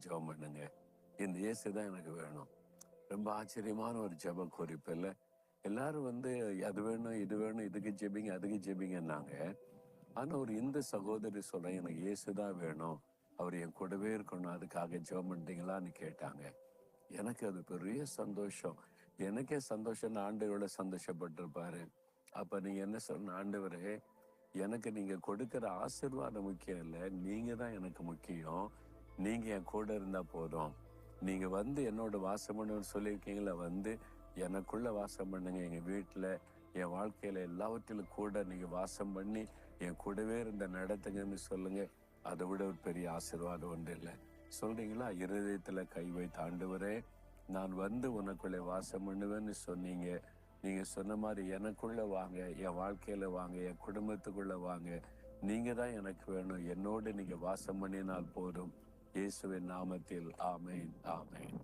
ஜெபம் பண்ணுங்க. இந்த இயேசு தான் எனக்கு வேணும். ரொம்ப ஆச்சரியமான ஒரு ஜெப குறிப்பு இல்லை? எல்லாரும் அது வேணும், இது வேணும், இதுக்கு ஜெபிங்க, அதுக்கு ஜெபிங்கன்னாங்க. ஆனா ஒரு இந்து சகோதரி சொல்றேன், எனக்கு இயேசுதான் வேணும், அவர் என் கூடவே இருக்கணும், அதுக்காக ஜெபம் பண்ணிட்டீங்களான்னு கேட்டாங்க. எனக்கு அது பெரிய சந்தோஷம். எனக்கே சந்தோஷம், ஆண்டவரோட சந்தோஷப்பட்டிருப்பாரு. அப்ப நீங்க என்ன சொன்ன, ஆண்டவரே எனக்கு நீங்க கொடுக்கிற ஆசீர்வாதம் முக்கியம் இல்லை, நீங்க தான் எனக்கு முக்கியம். நீங்க என் கூட இருந்தா போதும். நீங்க என்னோட வாசம் பண்ணுன்னு சொல்லியிருக்கீங்களா, எனக்குள்ள வாசம் பண்ணுங்க. எங்க வீட்டுல, என் வாழ்க்கையில எல்லாவற்றிலும் கூட நீங்க வாசம் பண்ணி என் கூடவே இருந்த நடத்துங்கன்னு சொல்லுங்க. அதை விட ஒரு பெரிய ஆசீர்வாதம் ஒன்று இல்லை. சொல்றீங்களா? இருதயத்துல கை வைத்து, ஆண்டவரே நான் உனக்குள்ளே வாசம் பண்ணுவேன்னு சொன்னீங்க. நீங்க சொன்ன மாதிரி எனக்குள்ள வாங்க, என் வாழ்க்கையில வாங்க, என் குடும்பத்துக்குள்ள வாங்க. நீங்க தான் எனக்கு வேணும். என்னோடு நீங்க வாசம் பண்ணினால் போதும். இயேசுவின் நாமத்தில் ஆமென், ஆமென்.